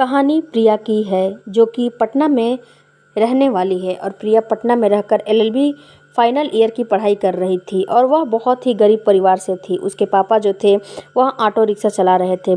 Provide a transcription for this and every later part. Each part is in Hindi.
कहानी प्रिया की है, जो कि पटना में रहने वाली है। और प्रिया पटना में रहकर एलएलबी फाइनल ईयर की पढ़ाई कर रही थी और वह बहुत ही गरीब परिवार से थी। उसके पापा जो थे वह ऑटो रिक्शा चला रहे थे।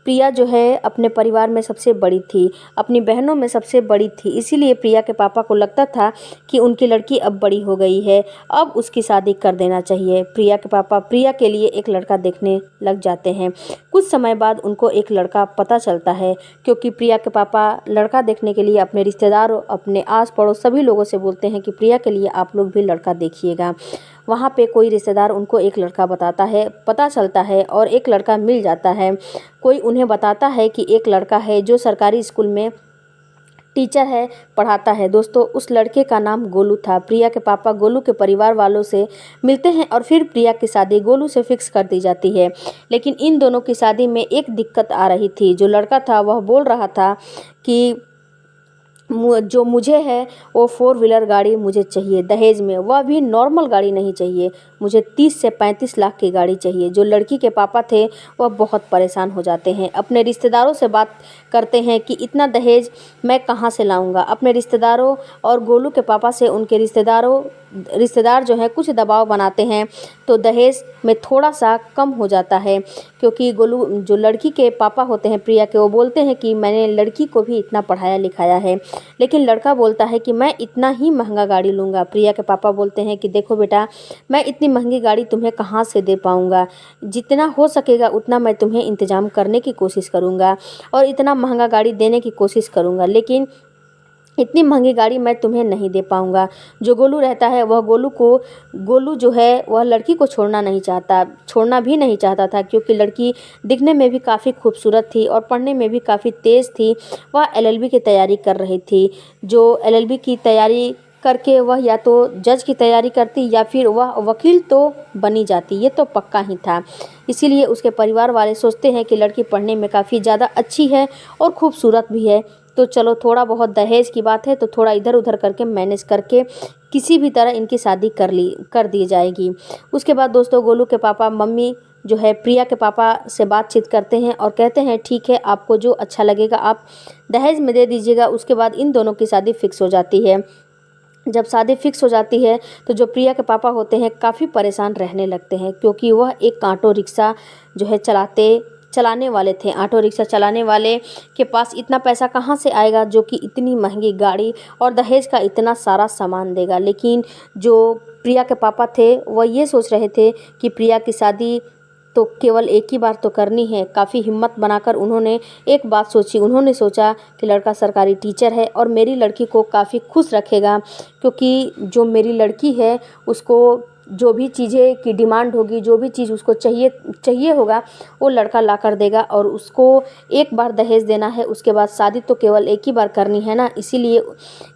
प्रिया जो है अपने परिवार में सबसे बड़ी थी, अपनी बहनों में सबसे बड़ी थी। इसीलिए प्रिया के पापा को लगता था कि उनकी लड़की अब बड़ी हो गई है, अब उसकी शादी कर देना चाहिए। प्रिया के पापा प्रिया के लिए एक लड़का देखने लग जाते हैं। कुछ समय बाद उनको एक लड़का पता चलता है, क्योंकि प्रिया के पापा लड़का देखने के लिए अपने रिश्तेदारों, अपने आस पड़ोस सभी लोगों से बोलते हैं कि प्रिया के लिए आप लोग भी लड़का देखिएगा। वहाँ पे कोई रिश्तेदार उनको एक लड़का पता चलता है और एक लड़का मिल जाता है। कोई उन्हें बताता है कि एक लड़का है जो सरकारी स्कूल में टीचर है, पढ़ाता है। दोस्तों, उस लड़के का नाम गोलू था। प्रिया के पापा गोलू के परिवार वालों से मिलते हैं और फिर प्रिया की शादी गोलू से फिक्स कर दी जाती है। लेकिन इन दोनों की शादी में एक दिक्कत आ रही थी। जो लड़का था वह बोल रहा था कि जो मुझे है वो 4 व्हीलर गाड़ी मुझे चाहिए दहेज में, वह भी नॉर्मल गाड़ी नहीं चाहिए, मुझे 30 से 35 लाख की गाड़ी चाहिए। जो लड़की के पापा थे वह बहुत परेशान हो जाते हैं, अपने रिश्तेदारों से बात करते हैं कि इतना दहेज मैं कहाँ से लाऊंगा। अपने रिश्तेदारों और गोलू के पापा से उनके रिश्तेदार जो है कुछ दबाव बनाते हैं, तो दहेज में थोड़ा सा कम हो जाता है। क्योंकि गोलू जो लड़की के पापा होते हैं प्रिया के, वो बोलते हैं कि मैंने लड़की को भी इतना पढ़ाया लिखाया है, लेकिन लड़का बोलता है कि मैं इतना ही महंगा गाड़ी लूँगा। प्रिया के पापा बोलते हैं कि देखो बेटा, मैं इतनी महंगी गाड़ी तुम्हें कहाँ से दे पाऊँगा, जितना हो सकेगा उतना मैं तुम्हें इंतज़ाम करने की कोशिश करूँगा और इतना महंगा गाड़ी देने की कोशिश करूँगा, लेकिन इतनी महंगी गाड़ी मैं तुम्हें नहीं दे पाऊँगा। जो गोलू रहता है वह गोलू जो है वह लड़की को छोड़ना भी नहीं चाहता था, क्योंकि लड़की दिखने में भी काफ़ी खूबसूरत थी और पढ़ने में भी काफ़ी तेज़ थी। वह एलएलबी की तैयारी कर रही थी। जो एलएलबी की तैयारी करके वह या तो जज की तैयारी करती या फिर वह वकील तो बनी जाती, ये तो पक्का ही था। इसीलिए उसके परिवार वाले सोचते हैं कि लड़की पढ़ने में काफ़ी ज़्यादा अच्छी है और खूबसूरत भी है, तो चलो थोड़ा बहुत दहेज की बात है तो थोड़ा इधर उधर करके मैनेज करके किसी भी तरह इनकी शादी कर दी जाएगी। उसके बाद दोस्तों, गोलू के पापा मम्मी जो है प्रिया के पापा से बातचीत करते हैं और कहते हैं ठीक है, आपको जो अच्छा लगेगा आप दहेज में दे दीजिएगा। उसके बाद इन दोनों की शादी फिक्स हो जाती है। जब शादी फिक्स हो जाती है तो जो प्रिया के पापा होते हैं काफ़ी परेशान रहने लगते हैं, क्योंकि वह एक ऑटो रिक्शा जो है चलाने वाले थे। ऑटो रिक्शा चलाने वाले के पास इतना पैसा कहाँ से आएगा जो कि इतनी महंगी गाड़ी और दहेज का इतना सारा सामान देगा। लेकिन जो प्रिया के पापा थे वह ये सोच रहे थे कि प्रिया की शादी तो केवल एक ही बार तो करनी है। काफ़ी हिम्मत बनाकर उन्होंने एक बात सोची। उन्होंने सोचा कि लड़का सरकारी टीचर है और मेरी लड़की को काफ़ी खुश रखेगा, क्योंकि जो मेरी लड़की है उसको जो भी चीज़ें की डिमांड होगी, जो भी चीज़ उसको चाहिए होगा, वो लड़का ला कर देगा। और उसको एक बार दहेज देना है, उसके बाद शादी तो केवल एक ही बार करनी है ना।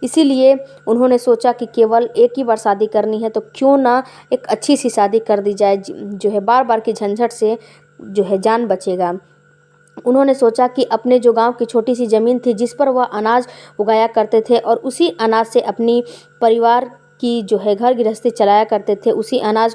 इसीलिए उन्होंने सोचा कि केवल एक ही बार शादी करनी है तो क्यों ना एक अच्छी सी शादी कर दी जाए, जो है बार बार की झंझट से जो है जान बचेगा। उन्होंने सोचा कि अपने जो गांव की छोटी सी ज़मीन थी जिस पर वह अनाज उगाया करते थे और उसी अनाज से अपनी परिवार की जो है घर गृहस्थी चलाया करते थे, उसी अनाज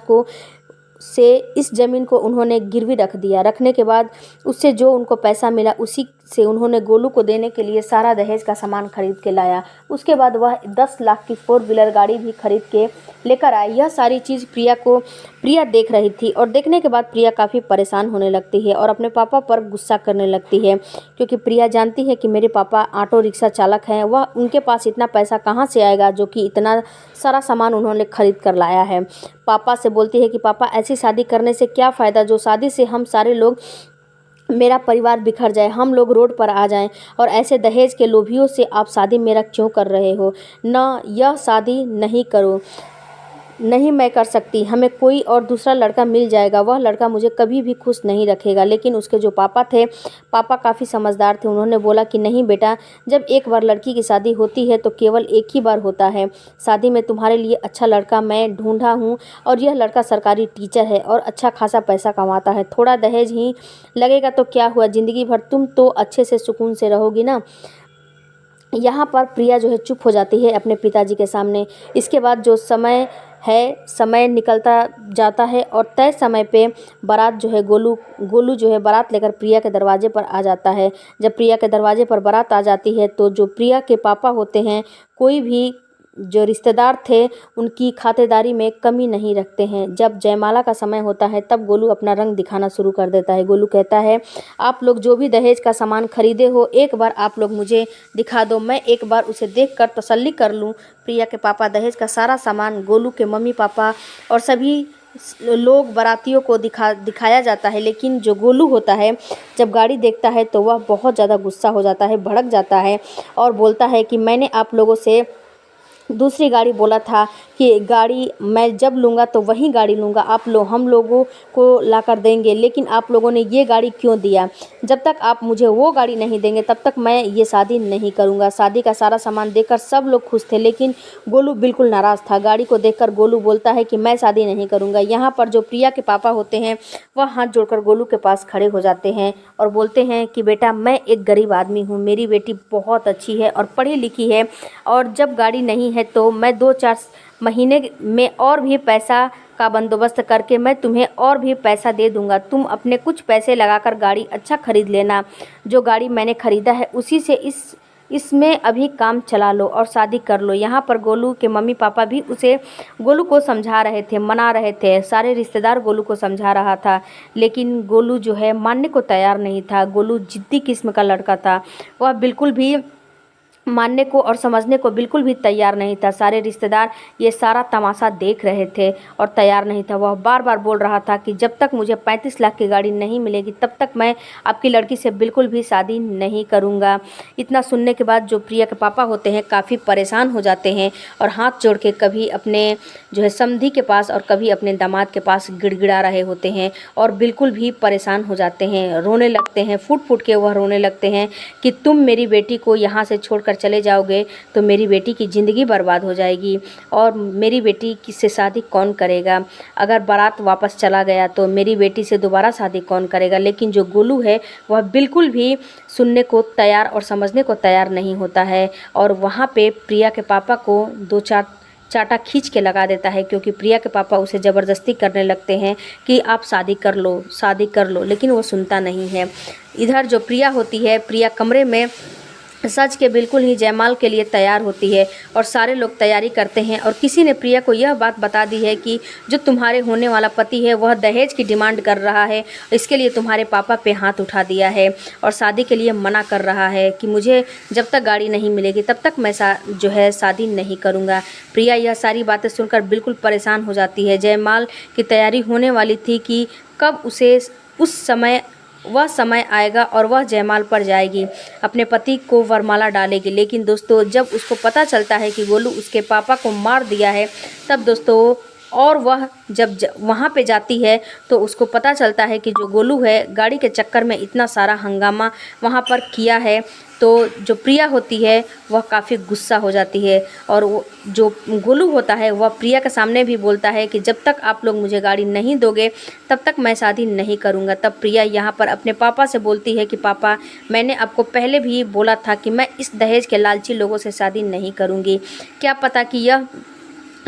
से इस ज़मीन को उन्होंने गिरवी रख दिया। रखने के बाद उससे जो उनको पैसा मिला उसी से उन्होंने गोलू को देने के लिए सारा दहेज का सामान खरीद के लाया। उसके बाद वह 10 लाख की 4 व्हीलर गाड़ी भी खरीद के लेकर आई। यह सारी चीज़ प्रिया देख रही थी और देखने के बाद प्रिया काफ़ी परेशान होने लगती है और अपने पापा पर गुस्सा करने लगती है, क्योंकि प्रिया जानती है कि मेरे पापा ऑटो रिक्शा चालक हैं, वह उनके पास इतना पैसा कहाँ से आएगा जो कि इतना सारा सामान उन्होंने खरीद कर लाया है। पापा से बोलती है कि पापा ऐसी शादी करने से क्या फ़ायदा, जो शादी से हम सारे लोग, मेरा परिवार बिखर जाए, हम लोग रोड पर आ जाएं, और ऐसे दहेज के लोभियों से आप शादी मेरा क्यों कर रहे हो। ना, यह शादी नहीं करो, नहीं मैं कर सकती, हमें कोई और दूसरा लड़का मिल जाएगा, वह लड़का मुझे कभी भी खुश नहीं रखेगा। लेकिन उसके जो पापा थे, पापा काफ़ी समझदार थे। उन्होंने बोला कि नहीं बेटा, जब एक बार लड़की की शादी होती है तो केवल एक ही बार होता है। शादी में तुम्हारे लिए अच्छा लड़का मैं ढूंढा हूँ और यह लड़का सरकारी टीचर है और अच्छा खासा पैसा कमाता है। थोड़ा दहेज ही लगेगा तो क्या हुआ, ज़िंदगी भर तुम तो अच्छे से सुकून से रहोगी ना। यहाँ पर प्रिया जो है चुप हो जाती है अपने पिताजी के सामने। इसके बाद जो समय है, समय निकलता जाता है और तय समय पे बारात जो है गोलू जो है बारात लेकर प्रिया के दरवाजे पर आ जाता है। जब प्रिया के दरवाजे पर बारात आ जाती है तो जो प्रिया के पापा होते हैं, कोई भी जो रिश्तेदार थे उनकी खातिरदारी में कमी नहीं रखते हैं। जब जयमाला का समय होता है तब गोलू अपना रंग दिखाना शुरू कर देता है। गोलू कहता है, आप लोग जो भी दहेज का सामान खरीदे हो एक बार आप लोग मुझे दिखा दो, मैं एक बार उसे देखकर तसल्ली कर लूँ। प्रिया के पापा दहेज का सारा सामान गोलू के मम्मी पापा और सभी लोग बारातियों को दिखाया जाता है, लेकिन जो गोलू होता है जब गाड़ी देखता है तो वह बहुत ज़्यादा गुस्सा हो जाता है, भड़क जाता है और बोलता है कि मैंने आप लोगों से दूसरी गाड़ी बोला था कि गाड़ी मैं जब लूँगा तो वही गाड़ी लूँगा, हम लोगों को लाकर देंगे, लेकिन आप लोगों ने ये गाड़ी क्यों दिया? जब तक आप मुझे वो गाड़ी नहीं देंगे तब तक मैं ये शादी नहीं करूँगा। शादी का सारा सामान देकर सब लोग खुश थे, लेकिन गोलू बिल्कुल नाराज़ था। गाड़ी को देखकर गोलू बोलता है कि मैं शादी नहीं करूँगा। यहाँ पर जो प्रिया के पापा होते हैं वह हाथ जोड़कर गोलू के पास खड़े हो जाते हैं और बोलते हैं कि बेटा, मैं एक गरीब आदमी हूँ, मेरी बेटी बहुत अच्छी है और पढ़ी लिखी है, और जब गाड़ी नहीं है तो मैं 2-4 महीने में और भी पैसा का बंदोबस्त करके मैं तुम्हें और भी पैसा दे दूंगा। तुम अपने कुछ पैसे लगाकर गाड़ी अच्छा खरीद लेना। जो गाड़ी मैंने खरीदा है उसी से इसमें अभी काम चला लो और शादी कर लो। यहाँ पर गोलू के मम्मी पापा भी गोलू को समझा रहे थे, मना रहे थे। सारे रिश्तेदार गोलू को समझा रहा था, लेकिन गोलू जो है मानने को तैयार नहीं था। गोलू जिद्दी किस्म का लड़का था, वह बिल्कुल भी मानने को और समझने को बिल्कुल भी तैयार नहीं था। सारे रिश्तेदार ये सारा तमाशा देख रहे थे और तैयार नहीं था। वह बार बार बोल रहा था कि जब तक मुझे 35 लाख की गाड़ी नहीं मिलेगी तब तक मैं आपकी लड़की से बिल्कुल भी शादी नहीं करूंगा। इतना सुनने के बाद जो प्रिया के पापा होते हैं काफ़ी परेशान हो जाते हैं और हाथ जोड़ के कभी अपने जो है समधी के पास और कभी अपने दामाद के पास गिड़गिड़ा रहे होते हैं और बिल्कुल भी परेशान हो जाते हैं, रोने लगते हैं। फूट फूट के वह रोने लगते हैं कि तुम मेरी बेटी को यहाँ से छोड़कर चले जाओगे तो मेरी बेटी की ज़िंदगी बर्बाद हो जाएगी और मेरी बेटी से शादी कौन करेगा? अगर बारात वापस चला गया तो मेरी बेटी से दोबारा शादी कौन करेगा? लेकिन जो गोलू है वह बिल्कुल भी सुनने को तैयार और समझने को तैयार नहीं होता है और वहाँ पे प्रिया के पापा को 2-4 चाटा खींच के लगा देता है, क्योंकि प्रिया के पापा उसे ज़बरदस्ती करने लगते हैं कि आप शादी कर लो, शादी कर लो, लेकिन वो सुनता नहीं है। इधर जो प्रिया होती है, प्रिया कमरे में सज के बिल्कुल ही जयमाल के लिए तैयार होती है और सारे लोग तैयारी करते हैं और किसी ने प्रिया को यह बात बता दी है कि जो तुम्हारे होने वाला पति है वह दहेज की डिमांड कर रहा है, इसके लिए तुम्हारे पापा पे हाथ उठा दिया है और शादी के लिए मना कर रहा है कि मुझे जब तक गाड़ी नहीं मिलेगी तब तक मैं जो है शादी नहीं करूँगा। प्रिया यह सारी बातें सुनकर बिल्कुल परेशान हो जाती है। जयमाल की तैयारी होने वाली थी कि कब उसे वह समय आएगा और वह जयमाल पर जाएगी, अपने पति को वरमाला डालेगी। लेकिन दोस्तों जब उसको पता चलता है कि गोलू उसके पापा को मार दिया है, तब दोस्तों और वह जब वहाँ पे जाती है तो उसको पता चलता है कि जो गोलू है गाड़ी के चक्कर में इतना सारा हंगामा वहाँ पर किया है। तो जो प्रिया होती है वह काफ़ी गुस्सा हो जाती है और वो जो गोलू होता है वह प्रिया के सामने भी बोलता है कि जब तक आप लोग मुझे गाड़ी नहीं दोगे तब तक मैं शादी नहीं करूँगा। तब प्रिया यहाँ पर अपने पापा से बोलती है कि पापा, मैंने आपको पहले भी बोला था कि मैं इस दहेज के लालची लोगों से शादी नहीं करूँगी। क्या पता कि यह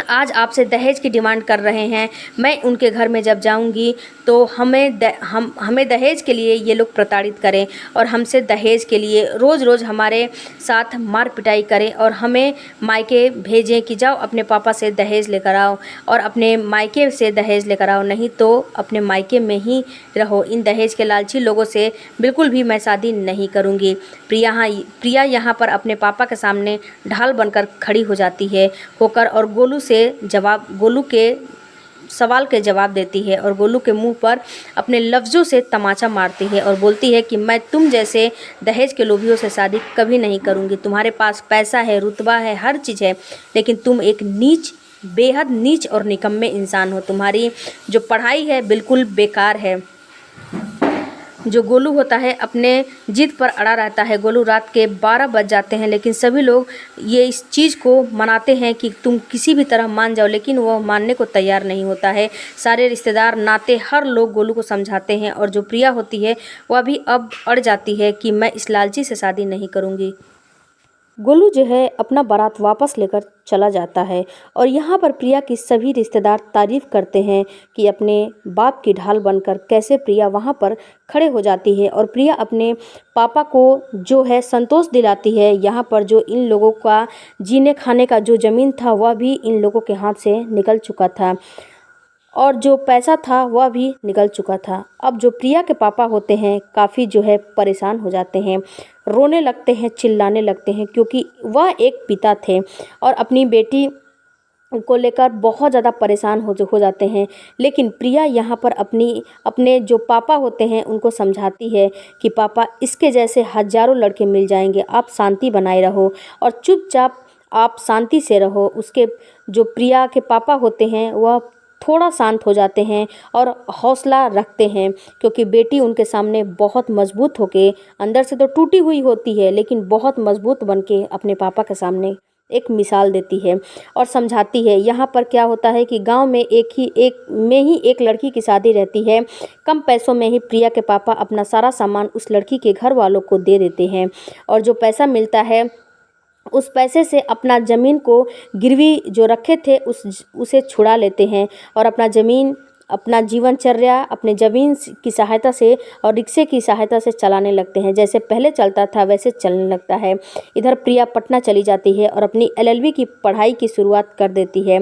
आज आपसे दहेज की डिमांड कर रहे हैं। मैं उनके घर में जब जाऊंगी तो हमें दहेज के लिए ये लोग प्रताड़ित करें और हमसे दहेज के लिए रोज़ हमारे साथ मार पिटाई करें और हमें मायके भेजें कि जाओ अपने पापा से दहेज लेकर आओ और अपने मायके से दहेज लेकर आओ, नहीं तो अपने मायके में ही रहो। इन दहेज के लालची लोगों से बिल्कुल भी मैं शादी नहीं करूँगी। प्रिया यहाँ पर अपने पापा के सामने ढाल बनकर खड़ी हो जाती है और गोलू के सवाल के जवाब देती है और गोलू के मुंह पर अपने लफ्ज़ों से तमाचा मारती है और बोलती है कि मैं तुम जैसे दहेज के लोभियों से शादी कभी नहीं करूँगी। तुम्हारे पास पैसा है, रुतबा है, हर चीज़ है, लेकिन तुम एक बेहद नीच और निकम्मे इंसान हो। तुम्हारी जो पढ़ाई है बिल्कुल बेकार है। जो गोलू होता है अपने जिद पर अड़ा रहता है। गोलू रात के 12 बज जाते हैं, लेकिन सभी लोग ये इस चीज़ को मनाते हैं कि तुम किसी भी तरह मान जाओ, लेकिन वह मानने को तैयार नहीं होता है। सारे रिश्तेदार, नाते, हर लोग गोलू को समझाते हैं और जो प्रिया होती है वह भी अब अड़ जाती है कि मैं इस लालची से शादी नहीं करूँगी। गोलू जो है अपना बारात वापस लेकर चला जाता है और यहाँ पर प्रिया की सभी रिश्तेदार तारीफ़ करते हैं कि अपने बाप की ढाल बनकर कैसे प्रिया वहाँ पर खड़े हो जाती है और प्रिया अपने पापा को जो है संतोष दिलाती है। यहाँ पर जो इन लोगों का जीने खाने का जो ज़मीन था वह भी इन लोगों के हाथ से निकल चुका था और जो पैसा था वह भी निकल चुका था। अब जो प्रिया के पापा होते हैं काफ़ी जो है परेशान हो जाते हैं, रोने लगते हैं, चिल्लाने लगते हैं, क्योंकि वह एक पिता थे और अपनी बेटी को लेकर बहुत ज़्यादा परेशान हो जाते हैं। लेकिन प्रिया यहाँ पर अपने जो पापा होते हैं उनको समझाती है कि पापा, इसके जैसे हज़ारों लड़के मिल जाएंगे, आप शांति बनाए रहो और चुपचाप आप शांति से रहो। उसके जो प्रिया के पापा होते हैं वह थोड़ा शांत हो जाते हैं और हौसला रखते हैं, क्योंकि बेटी उनके सामने बहुत मजबूत होके, अंदर से तो टूटी हुई होती है लेकिन बहुत मजबूत बन के अपने पापा के सामने एक मिसाल देती है और समझाती है। यहाँ पर क्या होता है कि गांव में एक लड़की की शादी रहती है। कम पैसों में ही प्रिया के पापा अपना सारा सामान उस लड़की के घर वालों को दे देते हैं और जो पैसा मिलता है उस पैसे से अपना ज़मीन को गिरवी जो रखे थे उसे छुड़ा लेते हैं और अपना जीवनचर्या अपने ज़मीन की सहायता से और रिक्शे की सहायता से चलाने लगते हैं। जैसे पहले चलता था वैसे चलने लगता है। इधर प्रिया पटना चली जाती है और अपनी एलएलबी की पढ़ाई की शुरुआत कर देती है।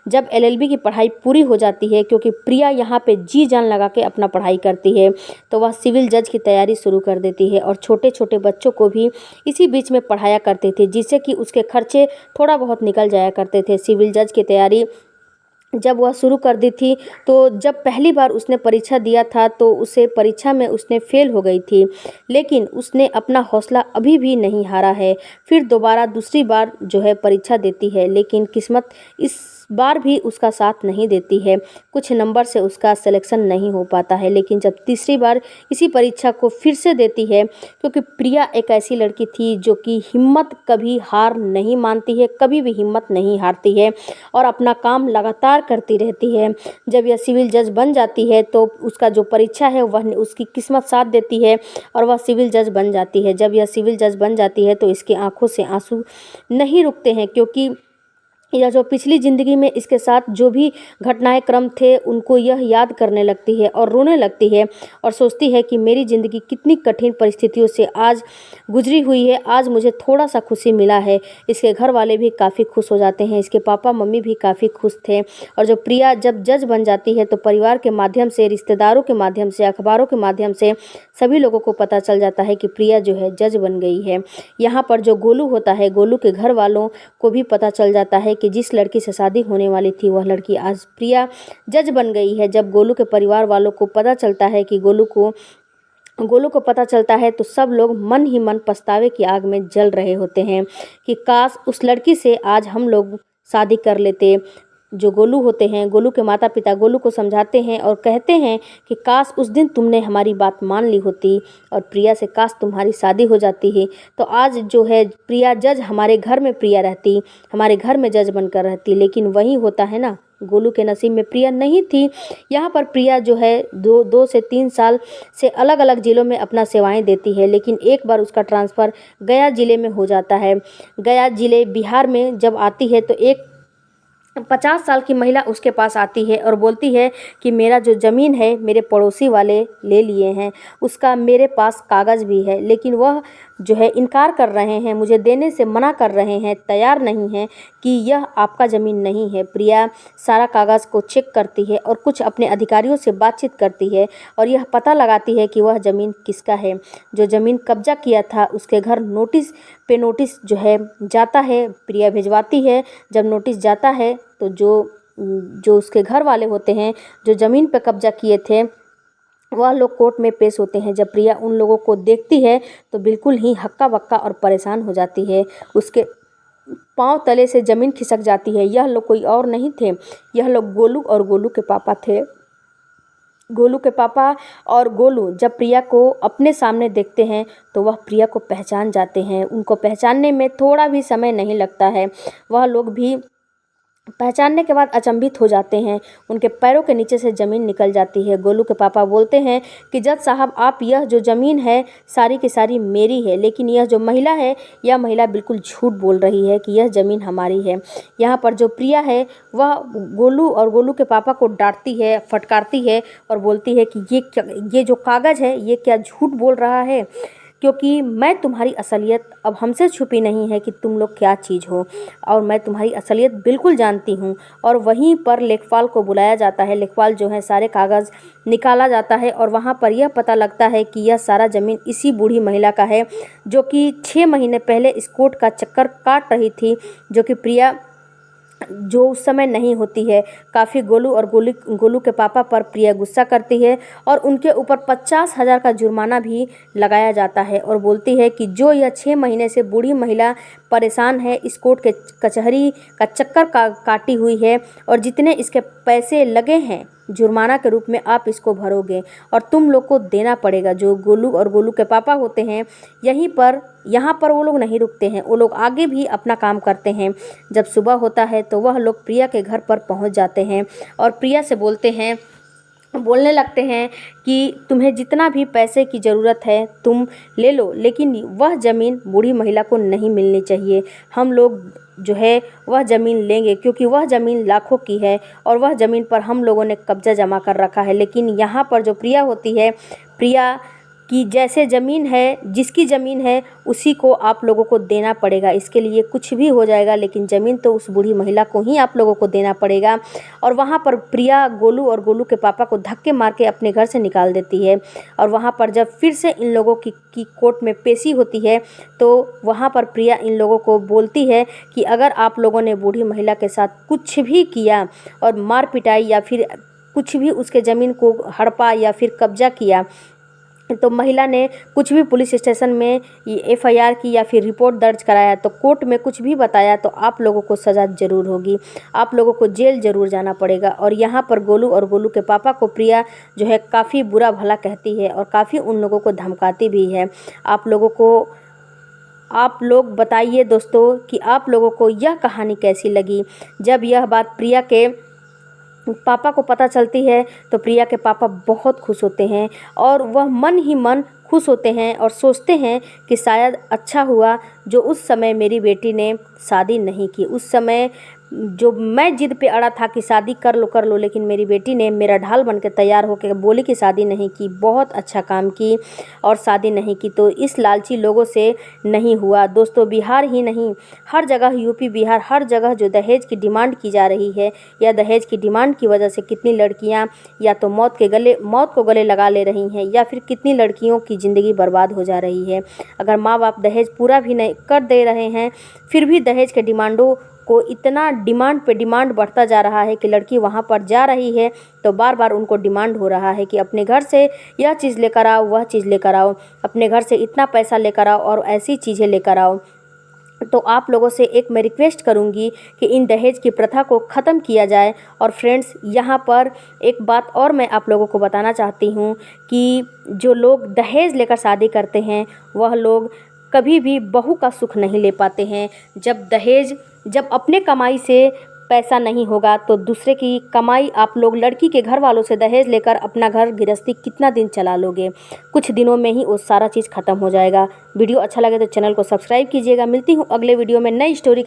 जब एलएलबी की पढ़ाई पूरी हो जाती है, क्योंकि प्रिया यहाँ पे जी जान लगा के अपना पढ़ाई करती है, तो वह सिविल जज की तैयारी शुरू कर देती है और छोटे छोटे बच्चों को भी इसी बीच में पढ़ाया करते थे, जिससे कि उसके खर्चे थोड़ा बहुत निकल जाया करते थे। सिविल जज की तैयारी जब वह शुरू कर दी थी, तो जब पहली बार उसने परीक्षा दिया था तो उसे परीक्षा में उसने फेल हो गई थी, लेकिन उसने अपना हौसला अभी भी नहीं हारा है। फिर दोबारा दूसरी बार जो है परीक्षा देती है, लेकिन किस्मत इस बार भी उसका साथ नहीं देती है। कुछ नंबर से उसका सिलेक्शन नहीं हो पाता है। लेकिन जब तीसरी बार इसी परीक्षा को फिर से देती है, क्योंकि प्रिया एक ऐसी लड़की थी जो कि हिम्मत कभी हार नहीं मानती है, कभी भी हिम्मत नहीं हारती है और अपना काम लगातार करती रहती है। जब यह सिविल जज बन जाती है तो उसका जो परीक्षा है वह उसकी किस्मत साथ देती है और वह सिविल जज बन जाती है। जब यह सिविल जज बन जाती है तो इसकी आंखों से आंसू नहीं रुकते हैं, क्योंकि यह जो पिछली ज़िंदगी में इसके साथ जो भी घटनाएं क्रम थे उनको यह याद करने लगती है और रोने लगती है और सोचती है कि मेरी ज़िंदगी कितनी कठिन परिस्थितियों से आज गुजरी हुई है, आज मुझे थोड़ा सा खुशी मिला है। इसके घर वाले भी काफ़ी खुश हो जाते हैं, इसके पापा मम्मी भी काफ़ी खुश थे। और जो प्रिया जब जज बन जाती है तो परिवार के माध्यम से, रिश्तेदारों के माध्यम से, अखबारों के माध्यम से सभी लोगों को पता चल जाता है कि प्रिया जो है जज बन गई है। यहाँ पर जो गोलू होता है, गोलू के घर वालों को भी पता चल जाता है कि जिस लड़की से शादी होने वाली थी वह लड़की आज प्रिया जज बन गई है। जब गोलू के परिवार वालों को पता चलता है कि गोलू को पता चलता है तो सब लोग मन ही मन पछतावे की आग में जल रहे होते हैं कि काश उस लड़की से आज हम लोग शादी कर लेते। जो गोलू होते हैं, गोलू के माता पिता गोलू को समझाते हैं और कहते हैं कि काश उस दिन तुमने हमारी बात मान ली होती और प्रिया से काश तुम्हारी शादी हो जाती है, तो आज जो है प्रिया जज हमारे घर में प्रिया रहती, हमारे घर में जज बनकर रहती। लेकिन वही होता है ना, गोलू के नसीब में प्रिया नहीं थी। यहाँ पर प्रिया जो है 2 से 3 साल से अलग अलग ज़िलों में अपना सेवाएं देती है, लेकिन एक बार उसका ट्रांसफ़र गया ज़िले में हो जाता है। गया ज़िले बिहार में जब आती है तो एक 50 साल की महिला उसके पास आती है और बोलती है कि मेरा जो ज़मीन है मेरे पड़ोसी वाले ले लिए हैं, उसका मेरे पास कागज़ भी है, लेकिन वह जो है इनकार कर रहे हैं, मुझे देने से मना कर रहे हैं, तैयार नहीं हैं कि यह आपका ज़मीन नहीं है। प्रिया सारा कागज़ को चेक करती है और कुछ अपने अधिकारियों से बातचीत करती है और यह पता लगाती है कि वह ज़मीन किसका है। जो ज़मीन कब्जा किया था उसके घर नोटिस जो है जाता है, प्रिया भिजवाती है। जब नोटिस जाता है तो जो उसके घर वाले होते हैं, जो ज़मीन पर कब्जा किए थे, वह लोग कोर्ट में पेश होते हैं। जब प्रिया उन लोगों को देखती है तो बिल्कुल ही हक्का बक्का और परेशान हो जाती है। उसके पांव तले से ज़मीन खिसक जाती है। यह लोग कोई और नहीं थे, यह लोग गोलू और गोलू के पापा थे। गोलू के पापा और गोलू जब प्रिया को अपने सामने देखते हैं तो वह प्रिया को पहचान जाते हैं। उनको पहचानने में थोड़ा भी समय नहीं लगता है। वह लोग भी पहचानने के बाद अचंभित हो जाते हैं। उनके पैरों के नीचे से ज़मीन निकल जाती है। गोलू के पापा बोलते हैं कि जज साहब, आप, यह जो ज़मीन है सारी की सारी मेरी है, लेकिन यह जो महिला है, यह महिला बिल्कुल झूठ बोल रही है कि यह ज़मीन हमारी है। यहाँ पर जो प्रिया है वह गोलू और गोलू के पापा को डांटती है, फटकारती है और बोलती है कि ये जो कागज़ है ये क्या झूठ बोल रहा है, क्योंकि मैं तुम्हारी असलियत अब हमसे छुपी नहीं है कि तुम लोग क्या चीज़ हो, और मैं तुम्हारी असलियत बिल्कुल जानती हूँ। और वहीं पर लेखपाल को बुलाया जाता है। लेखपाल जो है सारे कागज़ निकाला जाता है और वहाँ पर यह पता लगता है कि यह सारा ज़मीन इसी बूढ़ी महिला का है, जो कि 6 महीने पहले इस कोर्ट का चक्कर काट रही थी, जो कि प्रिया जो उस समय नहीं होती है। काफ़ी गोलू और गोलू के पापा पर प्रिया गुस्सा करती है और उनके ऊपर 50,000 का जुर्माना भी लगाया जाता है और बोलती है कि जो यह 6 महीने से बूढ़ी महिला परेशान है, इस कोर्ट के कचहरी का चक्कर काटी हुई है, और जितने इसके पैसे लगे हैं जुर्माना के रूप में आप इसको भरोगे और तुम लोग को देना पड़ेगा। जो गोलू और गोलू के पापा होते हैं यहाँ पर वो लोग नहीं रुकते हैं, वो लोग आगे भी अपना काम करते हैं। जब सुबह होता है तो वह लोग प्रिया के घर पर पहुंच जाते हैं और प्रिया से बोलने लगते हैं कि तुम्हें जितना भी पैसे की ज़रूरत है तुम ले लो, लेकिन वह ज़मीन बूढ़ी महिला को नहीं मिलनी चाहिए। हम लोग जो है वह ज़मीन लेंगे, क्योंकि वह ज़मीन लाखों की है और वह ज़मीन पर हम लोगों ने कब्जा जमा कर रखा है। लेकिन यहाँ पर जो प्रिया होती है, प्रिया की जैसे ज़मीन है, जिसकी ज़मीन है उसी को आप लोगों को देना पड़ेगा। इसके लिए कुछ भी हो जाएगा, लेकिन ज़मीन तो उस बूढ़ी महिला को ही आप लोगों को देना पड़ेगा। और वहाँ पर प्रिया गोलू और गोलू के पापा को धक्के मार के अपने घर से निकाल देती है। और वहाँ पर जब फिर से इन लोगों की कोर्ट में पेशी होती है तो वहाँ पर प्रिया इन लोगों को बोलती है कि अगर आप लोगों ने बूढ़ी महिला के साथ कुछ भी किया और मार पिटाई या फिर कुछ भी उसके ज़मीन को हड़पा या फिर कब्जा किया, तो महिला ने कुछ भी पुलिस स्टेशन में FIR की या फिर रिपोर्ट दर्ज कराया, तो कोर्ट में कुछ भी बताया, तो आप लोगों को सज़ा ज़रूर होगी, आप लोगों को जेल ज़रूर जाना पड़ेगा। और यहाँ पर गोलू और गोलू के पापा को प्रिया जो है काफ़ी बुरा भला कहती है और काफ़ी उन लोगों को धमकाती भी है। आप लोग बताइए दोस्तों कि आप लोगों को यह कहानी कैसी लगी। जब यह बात प्रिया के पापा को पता चलती है तो प्रिया के पापा बहुत खुश होते हैं और वह मन ही मन खुश होते हैं और सोचते हैं कि शायद अच्छा हुआ जो उस समय मेरी बेटी ने शादी नहीं की। उस समय जो मैं जिद पे अड़ा था कि शादी कर लो, लेकिन मेरी बेटी ने मेरा ढाल बन के तैयार होकर बोली कि शादी नहीं की। बहुत अच्छा काम की और शादी नहीं की, तो इस लालची लोगों से नहीं हुआ। दोस्तों, बिहार ही नहीं, हर जगह यूपी बिहार हर जगह जो दहेज की डिमांड की जा रही है, या दहेज की डिमांड की वजह से कितनी लड़कियां या तो मौत को गले लगा ले रही हैं, या फिर कितनी लड़कियों की ज़िंदगी बर्बाद हो जा रही है। अगर माँ बाप दहेज पूरा भी नहीं कर दे रहे हैं, फिर भी दहेज के डिमांडों को इतना डिमांड पे डिमांड बढ़ता जा रहा है कि लड़की वहाँ पर जा रही है तो बार बार उनको डिमांड हो रहा है कि अपने घर से यह चीज़ लेकर आओ, वह चीज़ लेकर आओ, अपने घर से इतना पैसा लेकर आओ और ऐसी चीज़ें लेकर आओ। तो आप लोगों से एक मैं रिक्वेस्ट करूंगी कि इन दहेज की प्रथा को ख़त्म किया जाए। और फ्रेंड्स, यहाँ पर एक बात और मैं आप लोगों को बताना चाहती हूँ कि जो लोग दहेज लेकर शादी करते हैं वह लोग कभी भी बहू का सुख नहीं ले पाते हैं। जब अपने कमाई से पैसा नहीं होगा तो दूसरे की कमाई आप लोग लड़की के घर वालों से दहेज लेकर अपना घर गृहस्थी कितना दिन चला लोगे। कुछ दिनों में ही वो सारा चीज़ ख़त्म हो जाएगा। वीडियो अच्छा लगे तो चैनल को सब्सक्राइब कीजिएगा। मिलती हूँ अगले वीडियो में नई स्टोरी।